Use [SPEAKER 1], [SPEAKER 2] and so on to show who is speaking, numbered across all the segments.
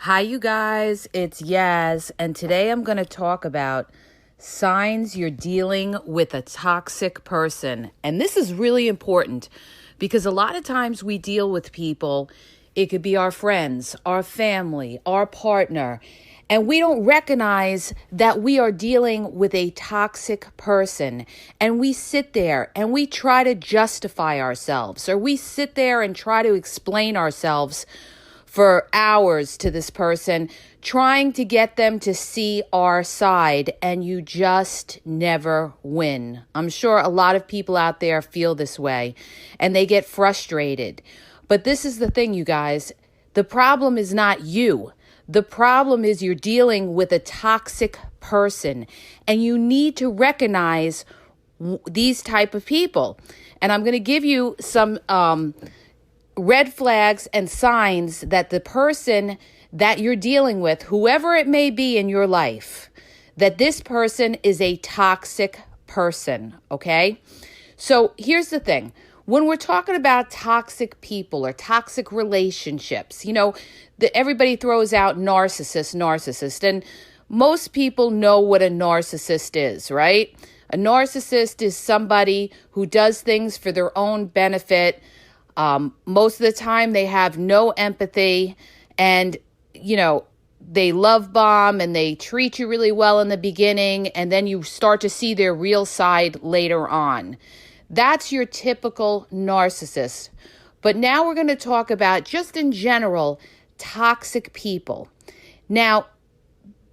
[SPEAKER 1] Hi, you guys. It's Yaz, and today I'm going to talk about signs you're dealing with a toxic person. And this is really important because a lot of times we deal with people, it could be our friends, our family, our partner, and we don't recognize that we are dealing with a toxic person. And we sit there and we try to justify ourselves, or we sit there and try to explain ourselves for hours to this person, trying to get them to see our side, and you just never win. I'm sure a lot of people out there feel this way, and they get frustrated. But this is the thing, you guys. The problem is not you. The problem is you're dealing with a toxic person, and you need to recognize these type of people. And I'm going to give you some red flags and signs that the person that you're dealing with, whoever it may be in your life, that this person is a toxic person, okay? So here's the thing. When we're talking about toxic people or toxic relationships, everybody throws out narcissist, and most people know what a narcissist is, right? A narcissist is somebody who does things for their own benefit. Most of the time they have no empathy, and, they love bomb and they treat you really well in the beginning, and then you start to see their real side later on. That's your typical narcissist. But now we're going to talk about, just in general, toxic people. Now,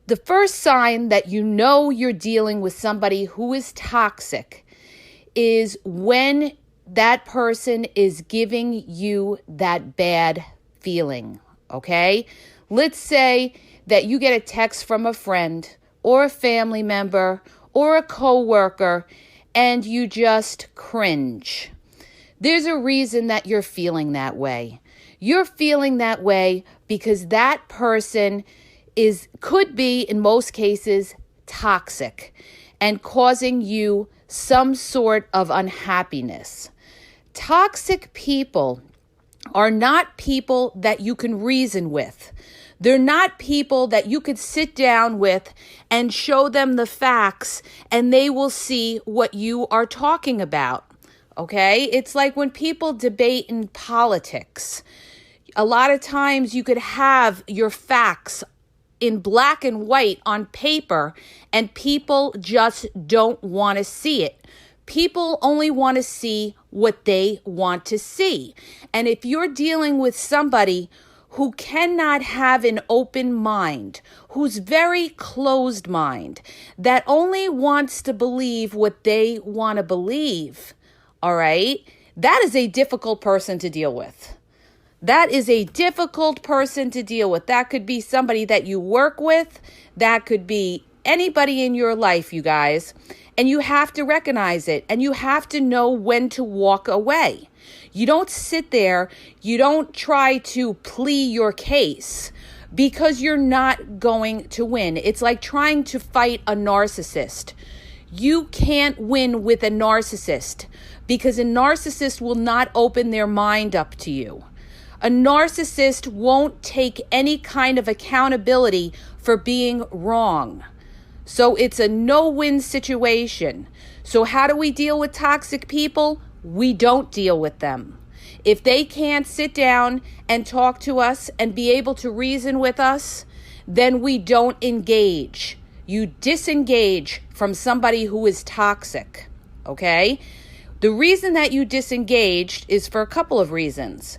[SPEAKER 1] the first sign that you know you're dealing with somebody who is toxic is when that person is giving you that bad feeling, okay? Let's say that you get a text from a friend or a family member or a coworker and you just cringe. There's a reason that you're feeling that way. You're feeling that way because that person could be, in most cases, toxic and causing you some sort of unhappiness. Toxic people are not people that you can reason with. They're not people that you could sit down with and show them the facts and they will see what you are talking about, okay? It's like when people debate in politics. A lot of times you could have your facts in black and white on paper and people just don't want to see it. People only want to see what they want to see. And if you're dealing with somebody who cannot have an open mind, who's very closed mind, that only wants to believe what they want to believe, all right, that is a difficult person to deal with. That is a difficult person to deal with. That could be somebody that you work with. That could be anybody in your life, you guys. And you have to recognize it. And you have to know when to walk away. You don't sit there. You don't try to plea your case because you're not going to win. It's like trying to fight a narcissist. You can't win with a narcissist because a narcissist will not open their mind up to you. A narcissist won't take any kind of accountability for being wrong. So it's a no-win situation. So how do we deal with toxic people? We don't deal with them. If they can't sit down and talk to us and be able to reason with us, then we don't engage. You disengage from somebody who is toxic, okay? The reason that you disengaged is for a couple of reasons.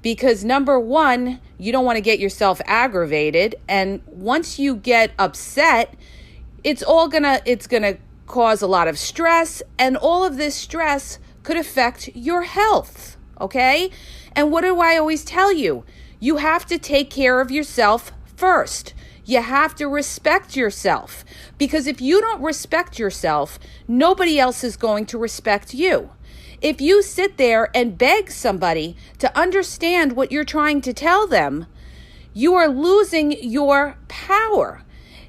[SPEAKER 1] Because number one, you don't want to get yourself aggravated. And once you get upset, it's gonna cause a lot of stress. And all of this stress could affect your health, okay? And what do I always tell you? You have to take care of yourself first. You have to respect yourself. Because if you don't respect yourself, nobody else is going to respect you. If you sit there and beg somebody to understand what you're trying to tell them, you are losing your power.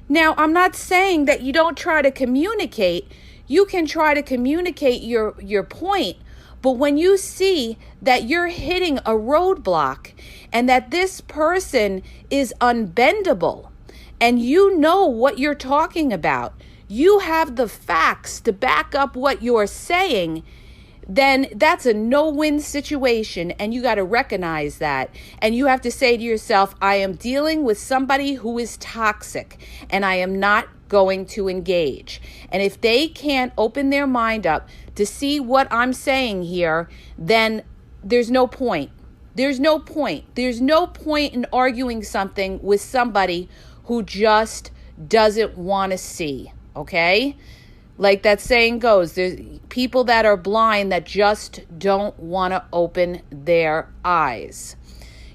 [SPEAKER 1] Now, I'm not saying that you don't try to communicate. You can try to communicate your point, But when you see that you're hitting a roadblock and that this person is unbendable and you know what you're talking about, you have the facts to back up what you're saying, then that's a no-win situation, and you got to recognize that. And you have to say to yourself, I am dealing with somebody who is toxic, and I am not going to engage. And if they can't open their mind up to see what I'm saying here, then there's no point. There's no point. There's no point in arguing something with somebody who just doesn't want to see, okay? Like that saying goes, there's people that are blind that just don't want to open their eyes.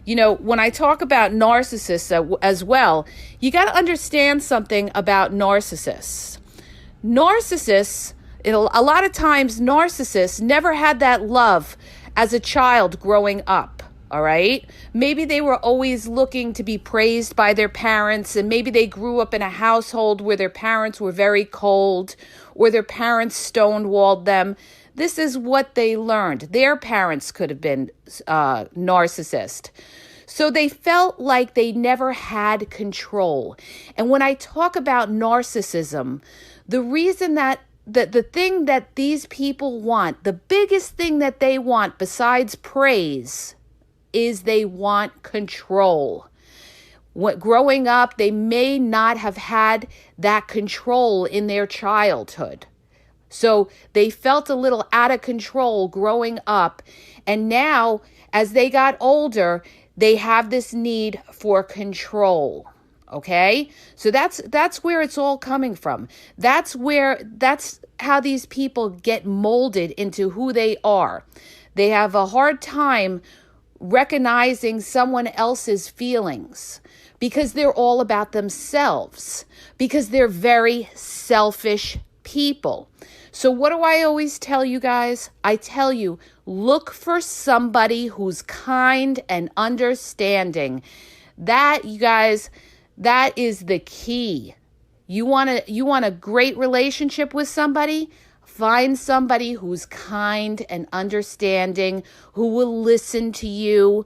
[SPEAKER 1] You know, when I talk about narcissists as well, you got to understand something about narcissists. Narcissists, a lot of times narcissists never had that love as a child growing up. All right. Maybe they were always looking to be praised by their parents, and maybe they grew up in a household where their parents were very cold, or their parents stonewalled them. This is what they learned. Their parents could have been narcissist. So they felt like they never had control. And when I talk about narcissism, the reason that the thing that these people want, the biggest thing that they want besides praise, is they want control. Growing up, they may not have had that control in their childhood. So they felt a little out of control growing up. And now, as they got older, they have this need for control. Okay? So that's where it's all coming from. That's how these people get molded into who they are. They have a hard time recognizing someone else's feelings because they're all about themselves, because they're very selfish people. So what do I always tell you guys? I tell you, look for somebody who's kind and understanding. That, you guys, that is the key. You want a great relationship with somebody? Find somebody who's kind and understanding, who will listen to you,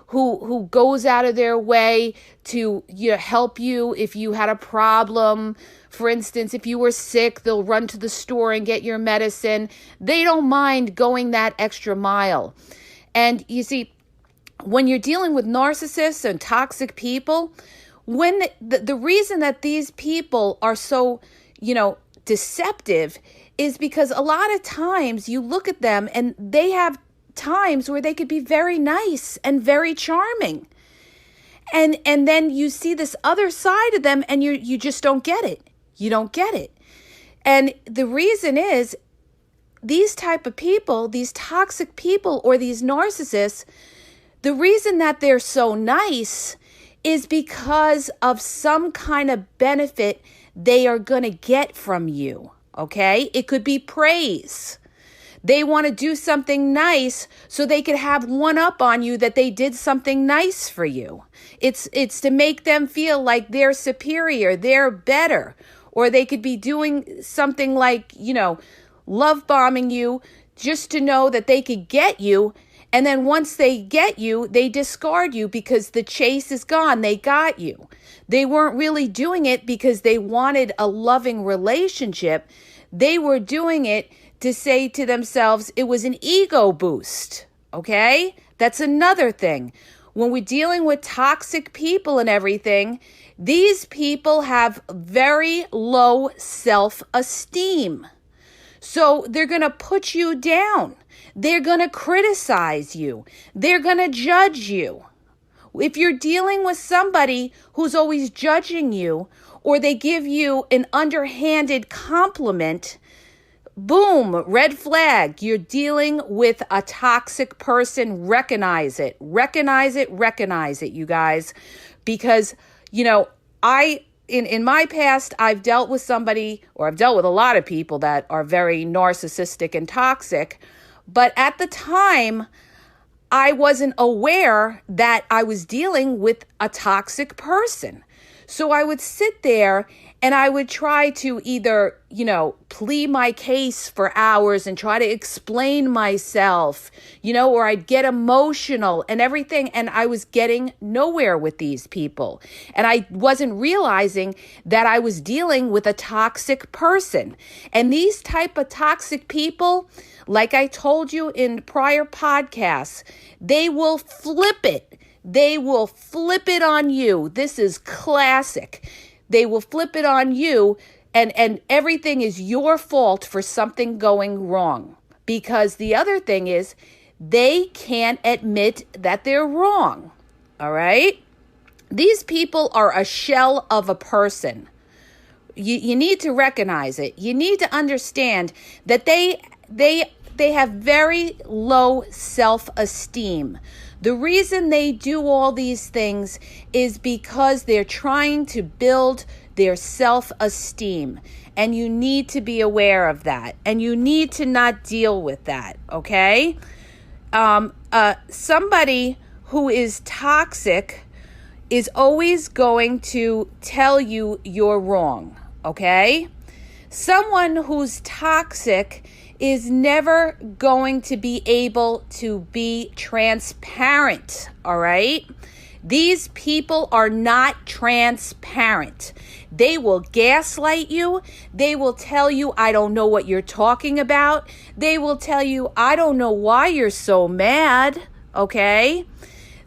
[SPEAKER 1] who goes out of their way to help you if you had a problem. For instance, if you were sick, they'll run to the store and get your medicine. They don't mind going that extra mile. And you see, when you're dealing with narcissists and toxic people, when the reason that these people are so, deceptive is because a lot of times you look at them and they have times where they could be very nice and very charming. And then you see this other side of them and you just don't get it. You don't get it. And the reason is these type of people, these toxic people or these narcissists, the reason that they're so nice is because of some kind of benefit they are going to get from you. Okay? It could be praise. They want to do something nice so they could have one up on you that they did something nice for you. It's to make them feel like they're superior, they're better. Or they could be doing something like, love bombing you just to know that they could get you. And then once they get you, they discard you because the chase is gone. They got you. They weren't really doing it because they wanted a loving relationship. They were doing it to say to themselves, it was an ego boost. Okay? That's another thing. When we're dealing with toxic people and everything, these people have very low self-esteem. So they're going to put you down. They're going to criticize you. They're going to judge you. If you're dealing with somebody who's always judging you, or they give you an underhanded compliment, boom, red flag. You're dealing with a toxic person. Recognize it. Recognize it. Recognize it, you guys. Because, in my past, I've dealt with somebody, or I've dealt with a lot of people that are very narcissistic and toxic. But at the time, I wasn't aware that I was dealing with a toxic person. So I would sit there And I would try to either, plead my case for hours and try to explain myself, or I'd get emotional and everything. And I was getting nowhere with these people. And I wasn't realizing that I was dealing with a toxic person. And these type of toxic people, like I told you in prior podcasts, they will flip it. They will flip it on you. This is classic. They will flip it on you, and everything is your fault for something going wrong. Because the other thing is, they can't admit that they're wrong. All right? These people are a shell of a person. You need to recognize it. You need to understand that they have very low self-esteem. The reason they do all these things is because they're trying to build their self-esteem. And you need to be aware of that. And you need to not deal with that, okay? Somebody who is toxic is always going to tell you you're wrong, okay? Someone who's toxic is never going to be able to be transparent, all right? These people are not transparent. They will gaslight you. They will tell you, I don't know what you're talking about. They will tell you, I don't know why you're so mad, okay?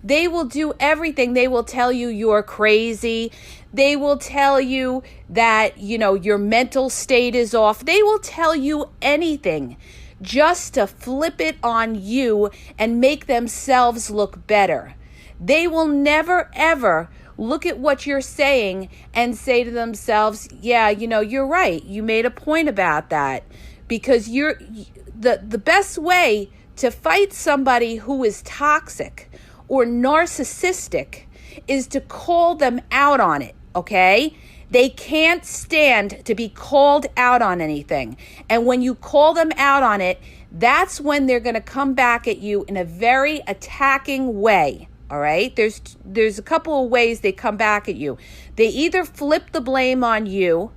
[SPEAKER 1] They will do everything. They will tell you you're crazy. They will tell you that, your mental state is off. They will tell you anything just to flip it on you and make themselves look better. They will never, ever look at what you're saying and say to themselves, yeah, you're right. You made a point about that. Because the best way to fight somebody who is toxic or narcissistic is to call them out on it, okay? They can't stand to be called out on anything. And when you call them out on it, that's when they're going to come back at you in a very attacking way, all right? There's a couple of ways they come back at you. They either flip the blame on you,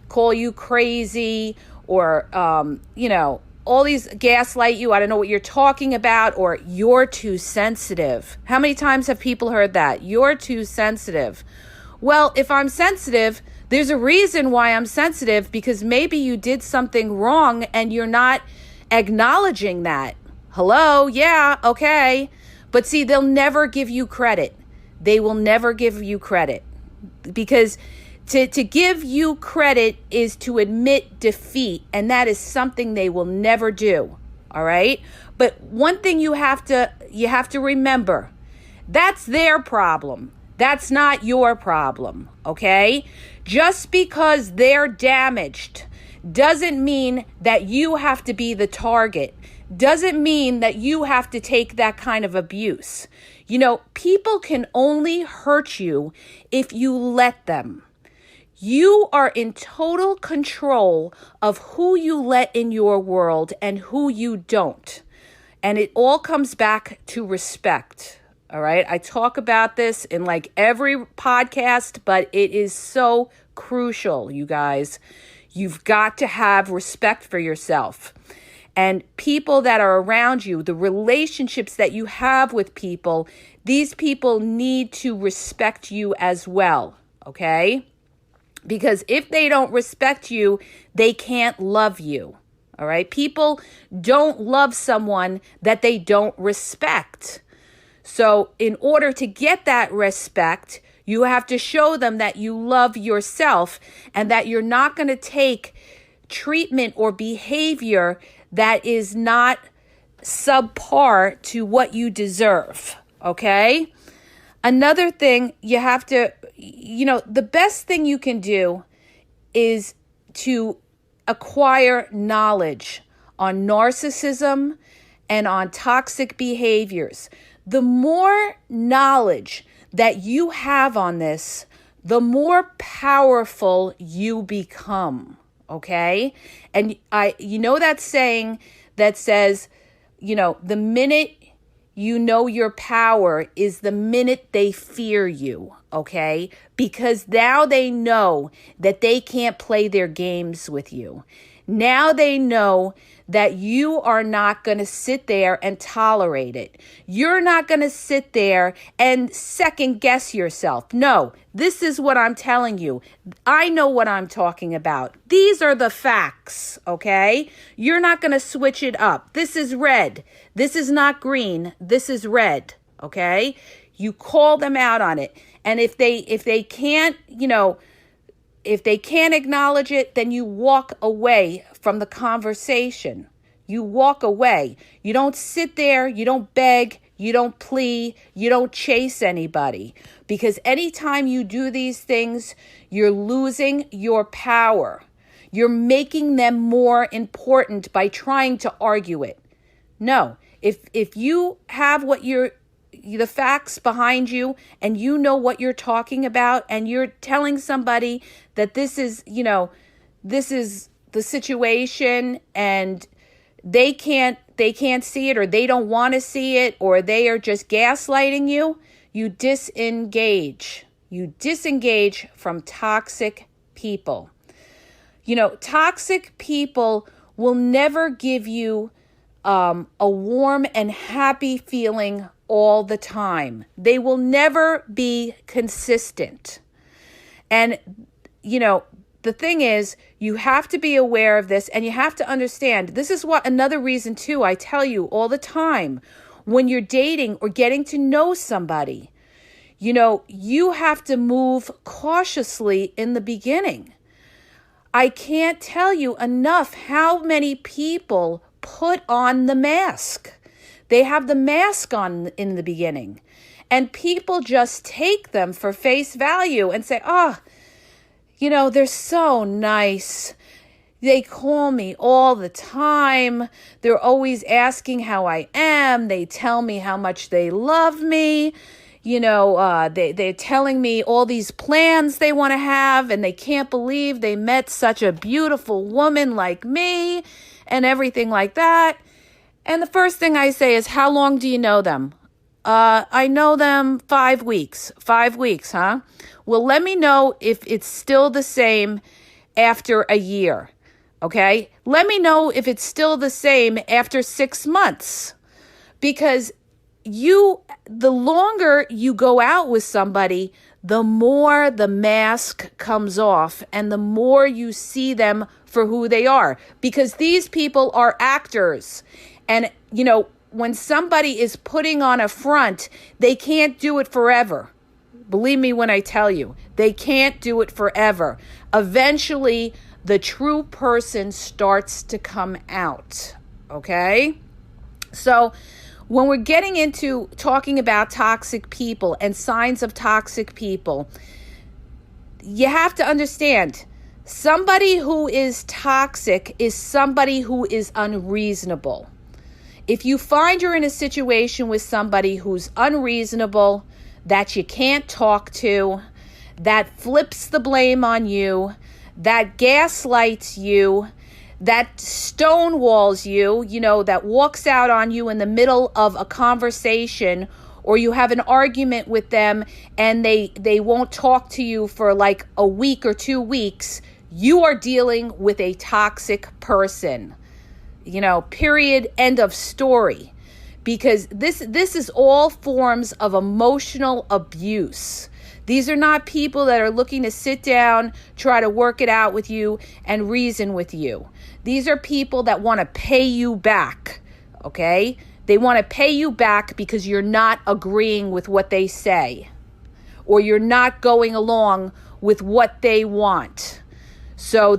[SPEAKER 1] call you crazy, or, all these gaslight you, I don't know what you're talking about, or you're too sensitive. How many times have people heard that? You're too sensitive. Well, if I'm sensitive, there's a reason why I'm sensitive, because maybe you did something wrong and you're not acknowledging that. Hello? Yeah, okay. But see, they'll never give you credit. They will never give you credit, because to give you credit is to admit defeat, and that is something they will never do. All right? But one thing you have to remember, that's their problem. That's not your problem, okay? Just because they're damaged doesn't mean that you have to be the target. Doesn't mean that you have to take that kind of abuse. People can only hurt you if you let them. You are in total control of who you let in your world and who you don't. And it all comes back to respect. All right. I talk about this in like every podcast, but it is so crucial, you guys. You've got to have respect for yourself. And people that are around you, the relationships that you have with people, these people need to respect you as well. Okay? Because if they don't respect you, they can't love you. All right? People don't love someone that they don't respect. So in order to get that respect, you have to show them that you love yourself and that you're not going to take treatment or behavior that is not subpar to what you deserve. Okay? Another thing you have to, the best thing you can do is to acquire knowledge on narcissism and on toxic behaviors. The more knowledge that you have on this, the more powerful you become, okay? And that saying that says, the minute you know your power is the minute they fear you, okay? Because now they know that they can't play their games with you. Now they know that you are not going to sit there and tolerate it. You're not going to sit there and second guess yourself. No, this is what I'm telling you. I know what I'm talking about. These are the facts, okay? You're not going to switch it up. This is red. This is not green. This is red, okay? You call them out on it. And if they can't, if they can't acknowledge it, then you walk away from the conversation. You walk away. You don't sit there. You don't beg. You don't plea. You don't chase anybody. Because anytime you do these things, you're losing your power. You're making them more important by trying to argue it. No. If you have the facts behind you and you know what you're talking about and you're telling somebody that this is the situation and they can't see it, or they don't want to see it, or they are just gaslighting you, you disengage. You disengage from toxic people. Toxic people will never give you a warm and happy feeling all the time. They will never be consistent. And, the thing is, you have to be aware of this, and you have to understand, this is another reason too, I tell you all the time, when you're dating or getting to know somebody, you have to move cautiously in the beginning. I can't tell you enough how many people put on the mask. They have the mask on in the beginning, and people just take them for face value and say, they're so nice. They call me all the time. They're always asking how I am. They tell me how much they love me. They're telling me all these plans they want to have, and they can't believe they met such a beautiful woman like me and everything like that. And the first thing I say is, how long do you know them? I know them 5 weeks. 5 weeks, huh? Well, let me know if it's still the same after a year, okay? Let me know if it's still the same after 6 months. Because the longer you go out with somebody, the more the mask comes off and the more you see them for who they are. Because these people are actors. And, when somebody is putting on a front, they can't do it forever. Believe me when I tell you, they can't do it forever. Eventually, the true person starts to come out, okay? So when we're getting into talking about toxic people and signs of toxic people, you have to understand, somebody who is toxic is somebody who is unreasonable. If you find you're in a situation with somebody who's unreasonable, that you can't talk to, that flips the blame on you, that gaslights you, that stonewalls you, that walks out on you in the middle of a conversation, or you have an argument with them and they won't talk to you for like a week or 2 weeks, you are dealing with a toxic person. Period, end of story. Because this is all forms of emotional abuse. These are not people that are looking to sit down, try to work it out with you, and reason with you. These are people that want to pay you back, okay? They want to pay you back because you're not agreeing with what they say, or you're not going along with what they want. So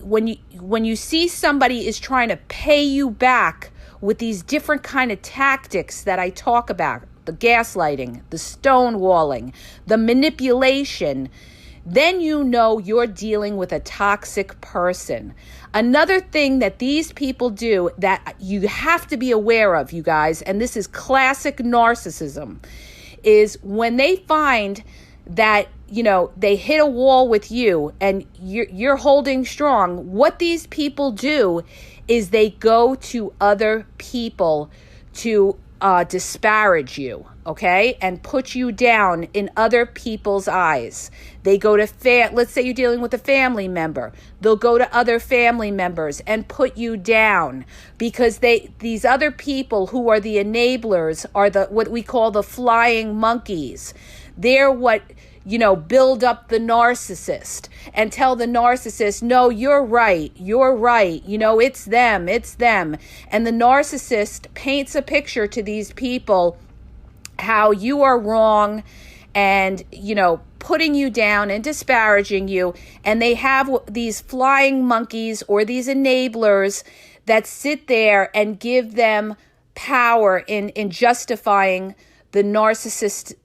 [SPEAKER 1] when you see somebody is trying to pay you back with these different kind of tactics that I talk about, the gaslighting, the stonewalling, the manipulation, then you know you're dealing with a toxic person. Another thing that these people do that you have to be aware of, you guys, and this is classic narcissism, is when they find that they hit a wall with you and you're holding strong, what these people do is they go to other people to disparage you, okay, and put you down in other people's eyes. They go to, let's say you're dealing with a family member. They'll go to other family members and put you down because these other people who are the enablers are what we call the flying monkeys. They're what, build up the narcissist and tell the narcissist, no, you're right, it's them. And the narcissist paints a picture to these people how you are wrong and, putting you down and disparaging you. And they have these flying monkeys or these enablers that sit there and give them power in justifying the narcissist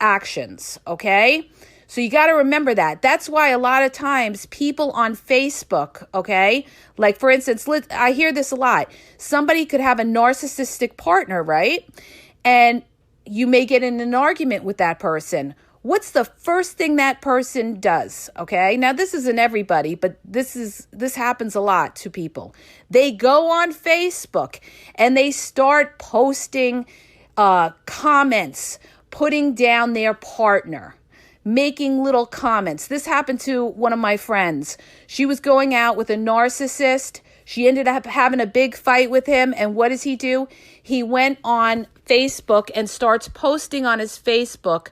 [SPEAKER 1] actions, okay? So you got to remember that. That's why a lot of times people on Facebook, okay, like for instance, I hear this a lot. Somebody could have a narcissistic partner, right? And you may get in an argument with that person. What's the first thing that person does? Okay. Now this isn't everybody, but this happens a lot to people. They go on Facebook and they start posting comments, putting down their partner, making little comments. This happened to one of my friends. She was going out with a narcissist. She ended up having a big fight with him. And what does he do? He went on Facebook and starts posting on his Facebook,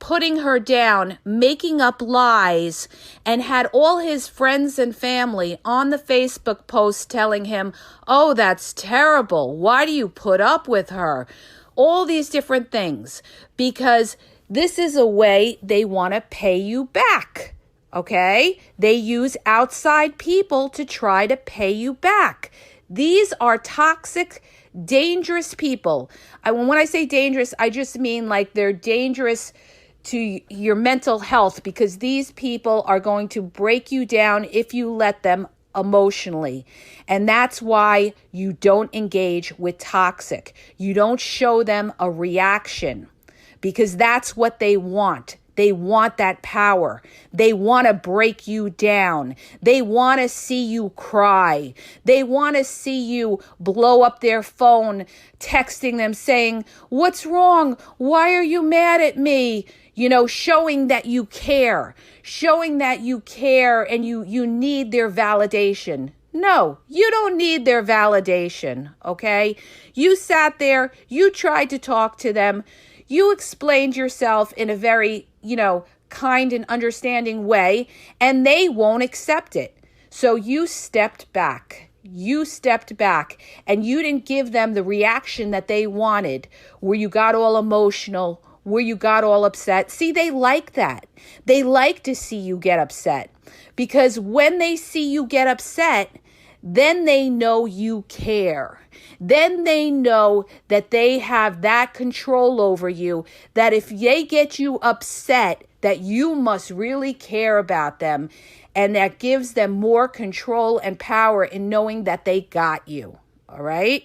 [SPEAKER 1] putting her down, making up lies, and had all his friends and family on the Facebook post telling him, oh, that's terrible. Why do you put up with her? All these different things, because this is a way they want to pay you back, okay? They use outside people to try to pay you back. These are toxic, dangerous people. When I say dangerous, I just mean like they're dangerous to your mental health, because these people are going to break you down if you let them emotionally. And that's why you don't engage with toxic. You don't show them a reaction, because that's what they want. They want that power. They want to break you down. They want to see you cry. They want to see you blow up their phone, texting them saying, what's wrong? Why are you mad at me? Showing that you care, and you need their validation. No, you don't need their validation, okay? You sat there, you tried to talk to them, you explained yourself in a very, kind and understanding way, and they won't accept it. So you stepped back. And you didn't give them the reaction that they wanted, where you got all emotional, where you got all upset. See, they like that. They like to see you get upset, because when they see you get upset, then they know you care. Then they know that they have that control over you, that if they get you upset, that you must really care about them. And that gives them more control and power in knowing that they got you. All right?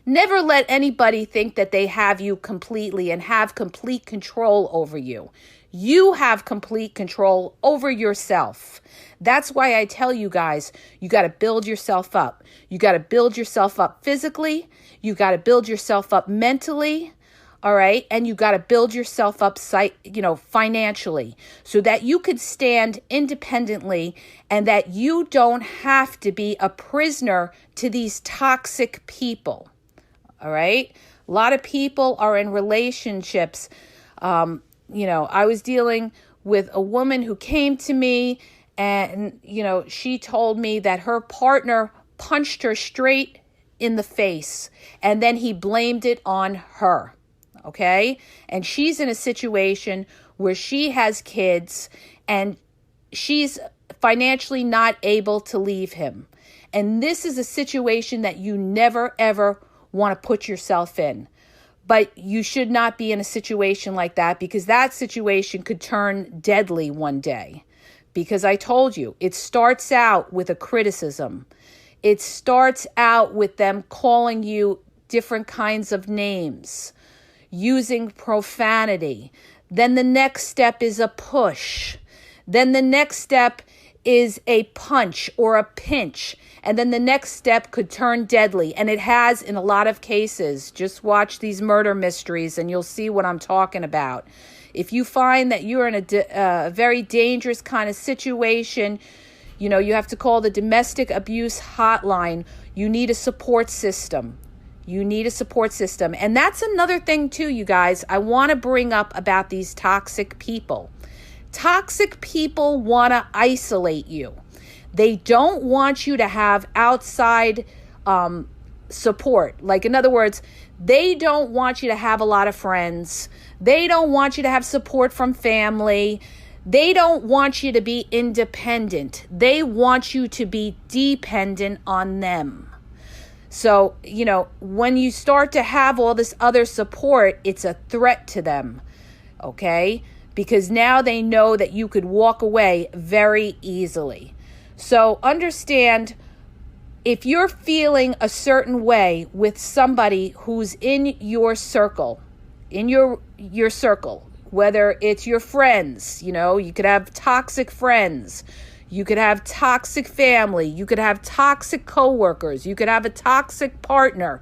[SPEAKER 1] Never let anybody think that they have you completely and have complete control over you. You have complete control over yourself. That's why I tell you guys, you got to build yourself up. You got to build yourself up physically. You got to build yourself up mentally. All right. And you got to build yourself up, financially, so that you could stand independently and that you don't have to be a prisoner to these toxic people. All right. A lot of people are in relationships. I was dealing with a woman who came to me and, she told me that her partner punched her straight in the face and then he blamed it on her. Okay. And she's in a situation where she has kids and she's financially not able to leave him. And this is a situation that you never, ever want to put yourself in. But you should not be in a situation like that, because that situation could turn deadly one day. Because I told you, it starts out with a criticism. It starts out with them calling you different kinds of names, using profanity. Then the next step is a push. Then the next step is a punch or a pinch, and then the next step could turn deadly. And it has in a lot of cases. Just watch these murder mysteries and you'll see what I'm talking about. If you find that you're in a very dangerous kind of situation, you have to call the domestic abuse hotline. You need a support system. You need a support system. And that's another thing too, you guys, I want to bring up about these toxic people. Toxic people want to isolate you. They don't want you to have outside support. Like, in other words, they don't want you to have a lot of friends. They don't want you to have support from family. They don't want you to be independent. They want you to be dependent on them. So, when you start to have all this other support, it's a threat to them, okay? Because now they know that you could walk away very easily. So understand, if you're feeling a certain way with somebody who's in your circle, whether it's your friends, you could have toxic friends, you could have toxic family, you could have toxic coworkers, you could have a toxic partner.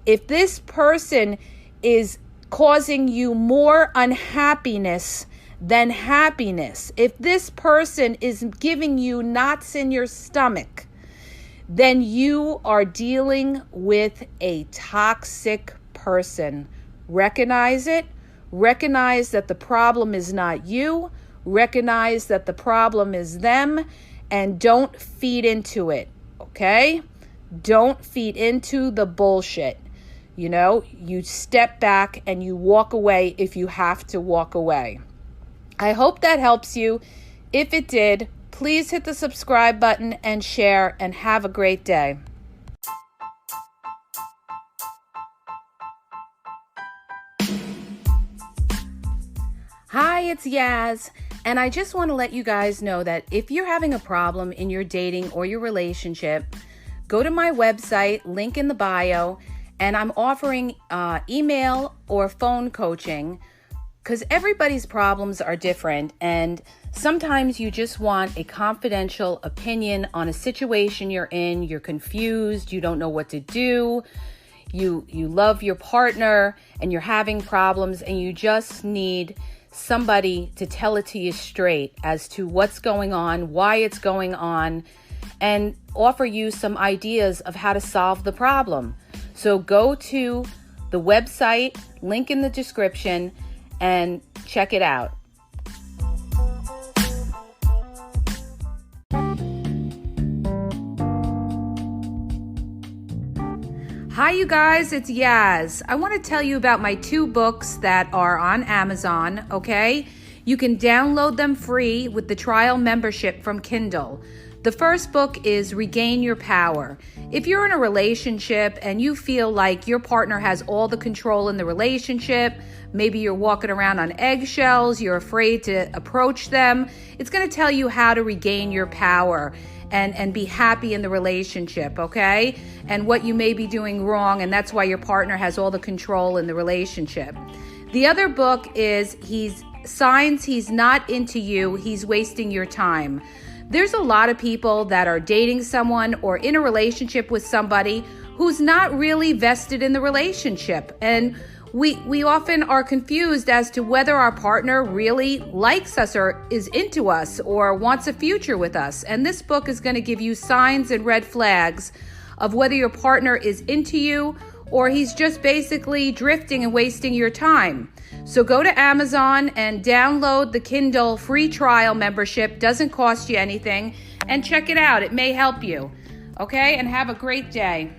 [SPEAKER 1] If this person is causing you more unhappiness than happiness, if this person is giving you knots in your stomach, then you are dealing with a toxic person. Recognize it. Recognize that the problem is not you. Recognize that the problem is them, and don't feed into it, okay? Don't feed into the bullshit. You step back and you walk away if you have to walk away. I hope that helps you. If it did, please hit the subscribe button and share, and have a great day. Hi, it's Yaz, and I just want to let you guys know that if you're having a problem in your dating or your relationship, go to my website, link in the bio, and I'm offering email or phone coaching, because everybody's problems are different, and sometimes you just want a confidential opinion on a situation you're in. You're confused, you don't know what to do, you love your partner and you're having problems, and you just need somebody to tell it to you straight as to what's going on, why it's going on, and offer you some ideas of how to solve the problem. So go to the website, link in the description, and check it out. Hi, you guys, it's Yaz. I want to tell you about my 2 books that are on Amazon, okay? You can download them free with the trial membership from Kindle. The first book is Regain Your Power. If you're in a relationship and you feel like your partner has all the control in the relationship, maybe you're walking around on eggshells, you're afraid to approach them, it's going to tell you how to regain your power and be happy in the relationship, okay? And what you may be doing wrong, and that's why your partner has all the control in the relationship. The other book is Signs He's Not Into You, He's Wasting Your Time. There's a lot of people that are dating someone or in a relationship with somebody who's not really vested in the relationship. And we often are confused as to whether our partner really likes us or is into us or wants a future with us. And this book is going to give you signs and red flags of whether your partner is into you or he's just basically drifting and wasting your time. So go to Amazon and download the Kindle free trial membership. Doesn't cost you anything. And check it out. It may help you. Okay? And have a great day.